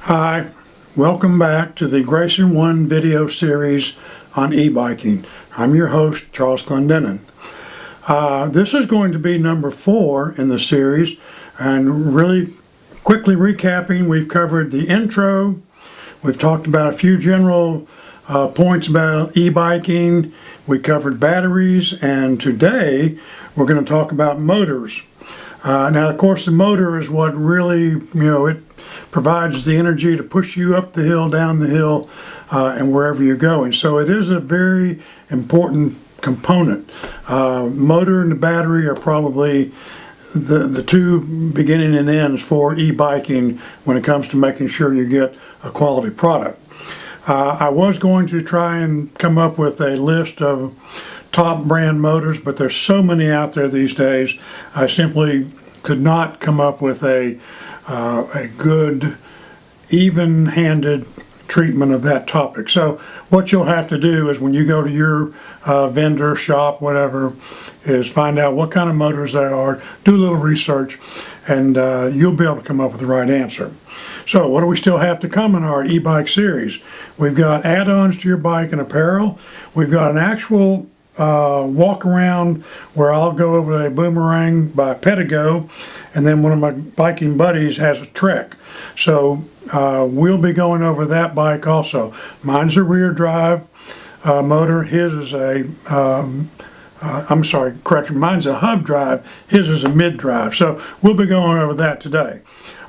Hi, welcome back to the Grayson1Video Series on e-biking. I'm your host, Charles Clendenin. This is going to be number 4 in the series, and really quickly recapping, we've covered the intro, we've talked about a few general points about e-biking, we covered batteries, and today we're going to talk about motors. Now, of course, the motor is what really, it provides the energy to push you up the hill, down the hill, and wherever you're going. So it is a very important component. Motor and the battery are probably the two beginning and ends for e-biking when it comes to making sure you get a quality product. I was going to try and come up with a list of top brand motors, but there's so many out there these days, I simply could not come up with a good, even-handed treatment of that topic. So what you'll have to do is when you go to your vendor, shop, whatever, is find out what kind of motors there are, do a little research, and you'll be able to come up with the right answer. So what do we still have to come in our e-bike series? We've got add-ons to your bike and apparel. We've got an actual walk around where I'll go over a boomerang by Pedego, and then one of my biking buddies has a Trek. So we'll be going over that bike also. Mine's a rear drive motor. His is a mine's a hub drive. His is a mid drive. So we'll be going over that today.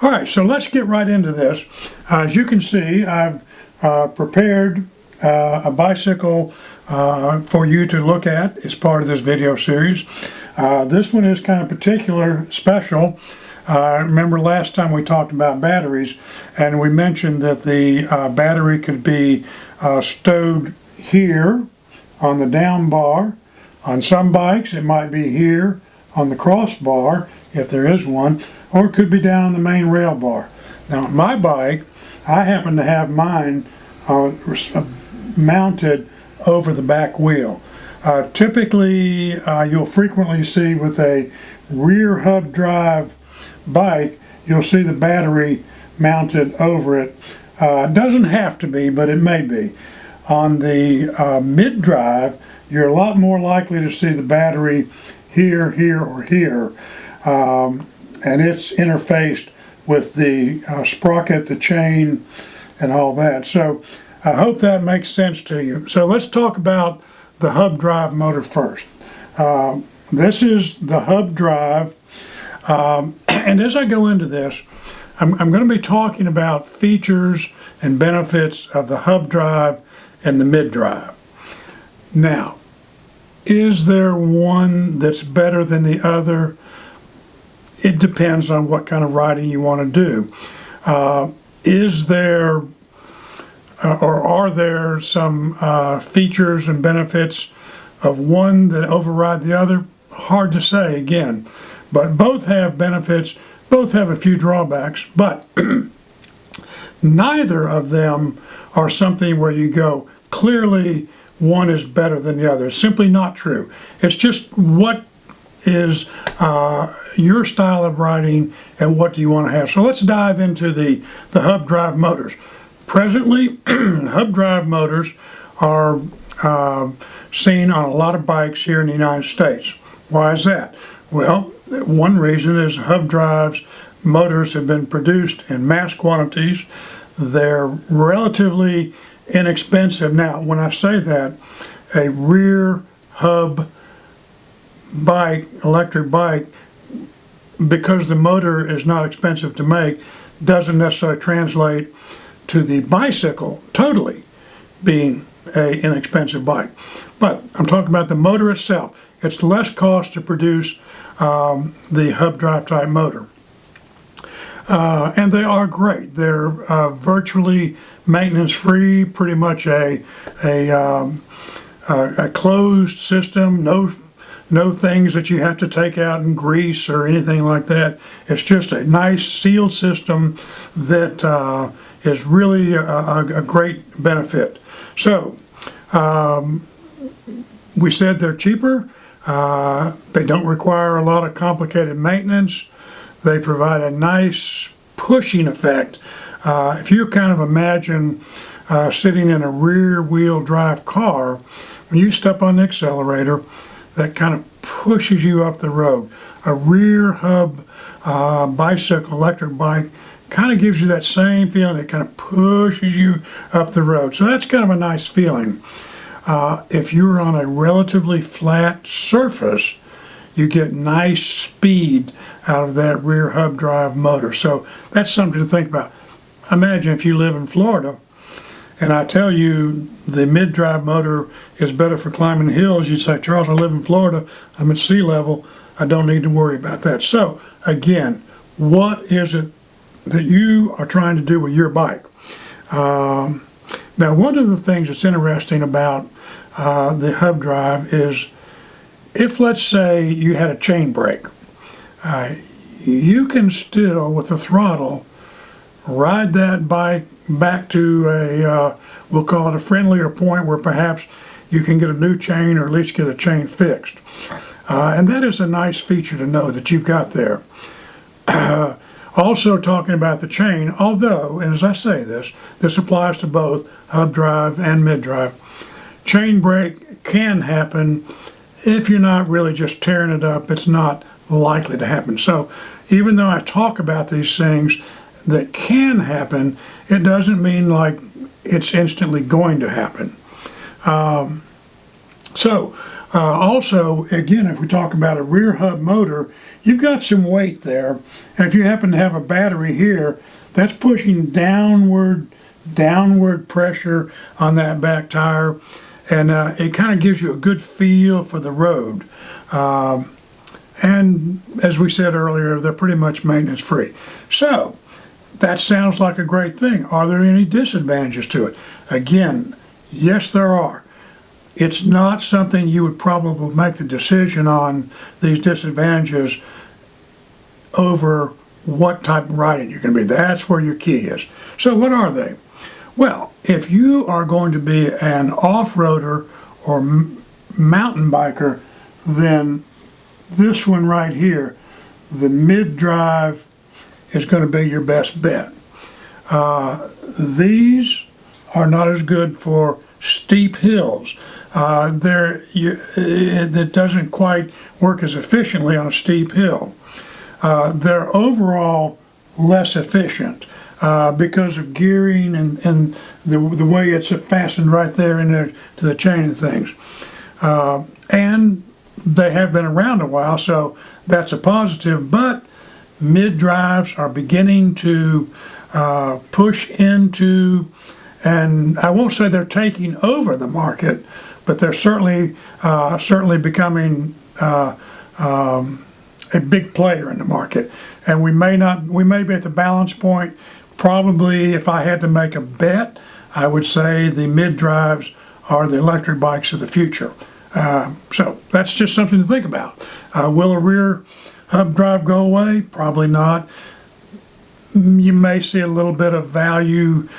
All right, so let's get right into this. As you can see, I've prepared a bicycle for you to look at as part of this video series. This one is kind of particular, special. Remember last time we talked about batteries, and we mentioned that the battery could be stowed here on the down bar. On some bikes it might be here on the crossbar, if there is one, or it could be down on the main rail bar. Now on my bike, I happen to have mine mounted over the back wheel. Typically, you'll frequently see with a rear hub drive bike, you'll see the battery mounted over it. It doesn't have to be, but it may be. On the mid drive, you're a lot more likely to see the battery here, here, or here, and it's interfaced with the sprocket, the chain, and all that. So I hope that makes sense to you. So let's talk about the hub drive motor first. This is the hub drive, and as I go into this, I'm going to be talking about features and benefits of the hub drive and the mid drive. Now, is there one that's better than the other? It depends on what kind of riding you want to do. Is there or are there some features and benefits of one that override the other? Hard to say again, but both have benefits, both have a few drawbacks, but neither of them are something where you go, clearly one is better than the other. It's simply not true. It's just what is your style of riding and what do you want to have. So let's dive into the hub drive motors. Presently, hub drive motors are seen on a lot of bikes here in the United States. Why is that? Well, one reason is hub drives motors have been produced in mass quantities. They're relatively inexpensive. Now, when I say that, a rear hub bike, electric bike, because the motor is not expensive to make, doesn't necessarily translate to the bicycle totally being an inexpensive bike. But I'm talking about the motor itself. It's less cost to produce the hub drive type motor. And they are great. They're virtually maintenance free, pretty much a closed system, no things that you have to take out and grease or anything like that. It's just a nice sealed system that is really a great benefit. So we said they're cheaper. They don't require a lot of complicated maintenance. They provide a nice pushing effect If you kind of imagine sitting in a rear-wheel drive car, when you step on the accelerator, that kind of pushes you up the road. A rear hub bicycle, electric bike, kind of gives you that same feeling. It kind of pushes you up the road. So that's kind of a nice feeling. If you're on a relatively flat surface, you get nice speed out of that rear hub drive motor. So that's something to think about. Imagine if you live in Florida and I tell you the mid-drive motor is better for climbing hills. You'd say, Charles, I live in Florida. I'm at sea level. I don't need to worry about that. So again, what is it that you are trying to do with your bike? Now, one of the things that's interesting about the hub drive is if, let's say, you had a chain brake, you can still, with the throttle, ride that bike back to a, we'll call it a friendlier point where perhaps you can get a new chain or at least get a chain fixed. And that is a nice feature to know that you've got there. Also talking about the chain, although, and as I say this applies to both hub drive and mid drive, chain brake can happen if you're not really just tearing it up. It's not likely to happen. So even though I talk about these things that can happen, it doesn't mean like it's instantly going to happen. Also, again, if we talk about a rear hub motor, you've got some weight there, and if you happen to have a battery here, that's pushing downward pressure on that back tire, and it kind of gives you a good feel for the road. And as we said earlier, they're pretty much maintenance free. So that sounds like a great thing. Are there any disadvantages to it? Again, yes, there are. It's not something you would probably make the decision on, these disadvantages, over what type of riding you're going to be. That's where your key is. So what are they? Well, if you are going to be an off-roader or mountain biker, then this one right here, the mid-drive, is going to be your best bet. These are not as good for steep hills. It doesn't quite work as efficiently on a steep hill. They're overall less efficient because of gearing and the way it's fastened right there in there to the chain and things. And they have been around a while, so that's a positive, but mid-drives are beginning to push into, and I won't say they're taking over the market, but they're certainly becoming a big player in the market. And we may be at the balance point. Probably, if I had to make a bet, I would say the mid-drives are the electric bikes of the future. So that's just something to think about. Will a rear hub drive go away? Probably not. You may see a little bit of value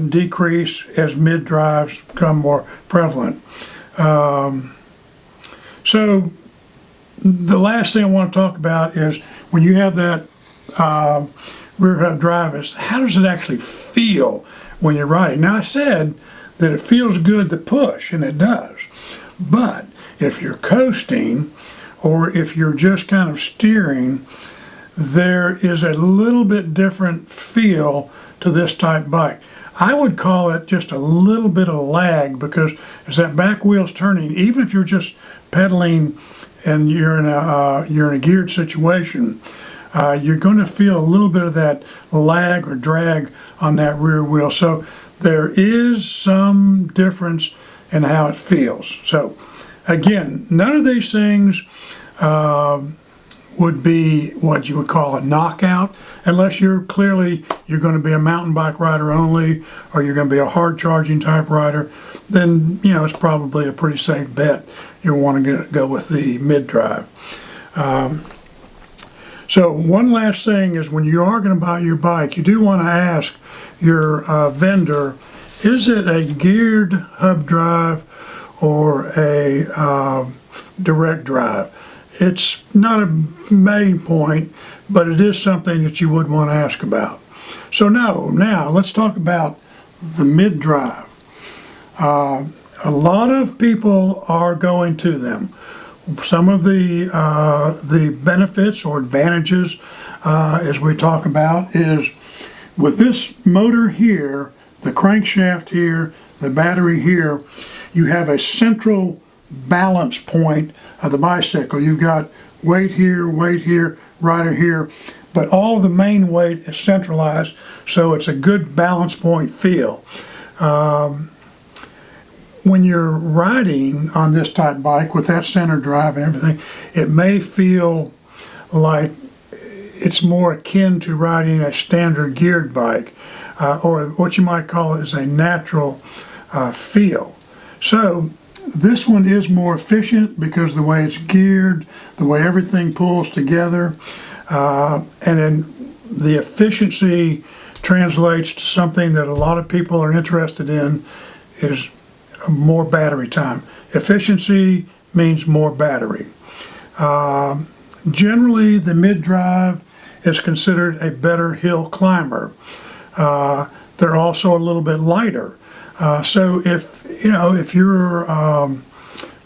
decrease as mid-drives become more prevalent. So the last thing I want to talk about is when you have that rear hub drive, is how does it actually feel when you're riding? Now, I said that it feels good to push, and it does. But if you're coasting or if you're just kind of steering, there is a little bit different feel to this type bike. I would call it just a little bit of lag, because as that back wheel's turning, even if you're just pedaling and you're in a geared situation, you're going to feel a little bit of that lag or drag on that rear wheel. So there is some difference in how it feels. So again, none of these things would be what you would call a knockout, unless you're going to be a mountain bike rider only, or you're going to be a hard charging type rider. Then it's probably a pretty safe bet. You'll want to go with the mid-drive. So one last thing is, when you are going to buy your bike, you do want to ask your vendor, is it a geared hub drive or a direct drive? It's not a main point, but it is something that you would want to ask about. So now let's talk about the mid-drive. A lot of people are going to them. Some of the benefits or advantages, as we talk about, is with this motor here, the crankshaft here, the battery here, you have a central balance point of the bicycle. You've got weight here, rider here, but all the main weight is centralized, so it's a good balance point feel. When you're riding on this type bike with that center drive and everything, it may feel like it's more akin to riding a standard geared bike, or what you might call is a natural feel. So this one is more efficient because the way it's geared, the way everything pulls together, and then the efficiency translates to something that a lot of people are interested in, is more battery time. Efficiency means more battery. Generally, the mid-drive is considered a better hill climber. They're also a little bit lighter. So if you're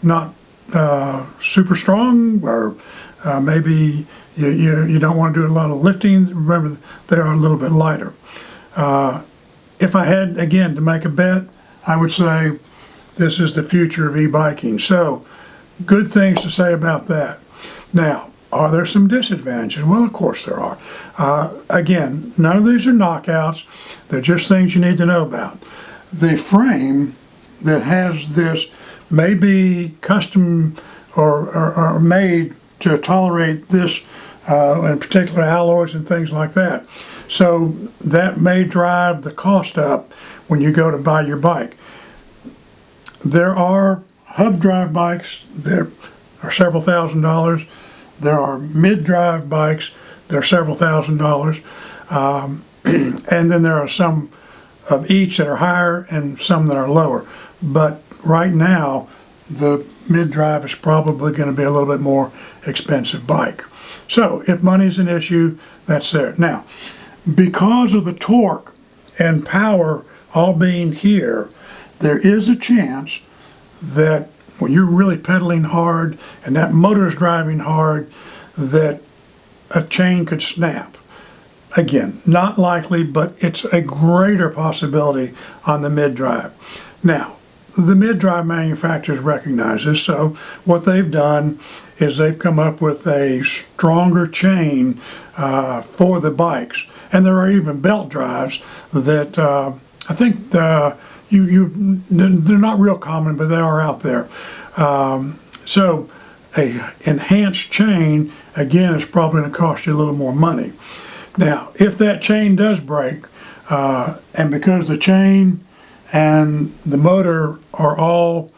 not super strong, or maybe you don't want to do a lot of lifting, remember they are a little bit lighter. If I had, again, to make a bet, I would say this is the future of e-biking. So, good things to say about that. Now, are there some disadvantages? Well, of course there are. Again, none of these are knockouts. They're just things you need to know about. The frame that has this may be custom or made to tolerate this, in particular alloys and things like that. So that may drive the cost up when you go to buy your bike. There are hub drive bikes that are several $1,000s. There are mid-drive bikes that are several $1,000s. And then there are some of each that are higher and some that are lower. But right now, the mid-drive is probably going to be a little bit more expensive bike. So if money's an issue, that's there. Now, because of the torque and power all being here, there is a chance that when you're really pedaling hard and that motor's driving hard, that a chain could snap. Again, not likely, but it's a greater possibility on the mid-drive. Now, the mid-drive manufacturers recognize this, so what they've done is they've come up with a stronger chain for the bikes. And there are even belt drives that I think they're not real common, but they are out there. So a enhanced chain, again, is probably going to cost you a little more money. Now, if that chain does break, and because the chain and the motor are all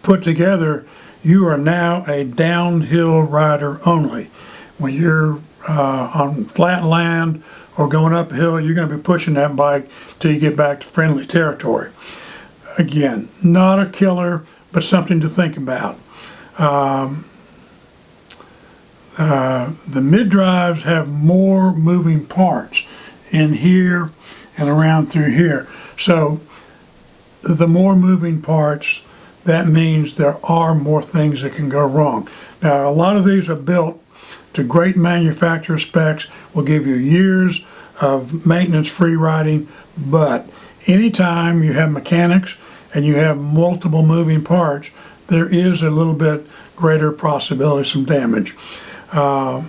put together, you are now a downhill rider only. When you're on flat land or going uphill, you're going to be pushing that bike till you get back to friendly territory. Again, not a killer, but something to think about. The mid-drives have more moving parts in here and around through here. So the more moving parts, that means there are more things that can go wrong. Now, a lot of these are built to great manufacturer specs, will give you years of maintenance-free riding, but anytime you have mechanics and you have multiple moving parts, there is a little bit greater possibility of some damage. The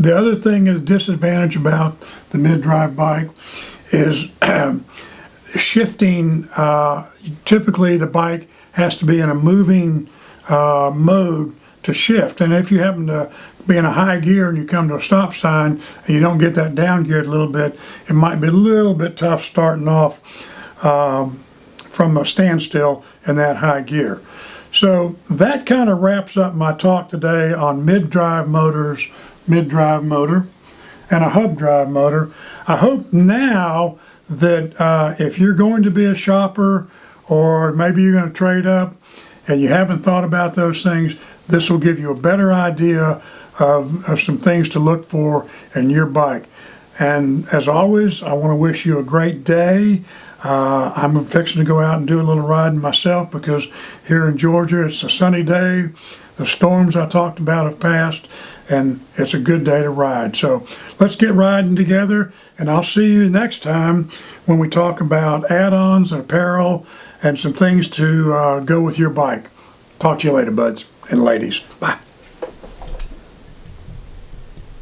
other thing, a disadvantage about the mid-drive bike is shifting. Typically the bike has to be in a moving mode to shift, and if you happen to be in a high gear and you come to a stop sign and you don't get that down geared a little bit, it might be a little bit tough starting off from a standstill in that high gear. So that kind of wraps up my talk today on mid-drive motors, mid-drive motor, and a hub drive motor. I hope now that if you're going to be a shopper, or maybe you're going to trade up and you haven't thought about those things, this will give you a better idea of some things to look for in your bike. And as always, I want to wish you a great day. I'm fixing to go out and do a little riding myself because here in Georgia it's a sunny day. The storms I talked about have passed, and it's a good day to ride. So let's get riding together, and I'll see you next time when we talk about add-ons and apparel and some things to go with your bike. Talk to you later, buds and ladies. Bye.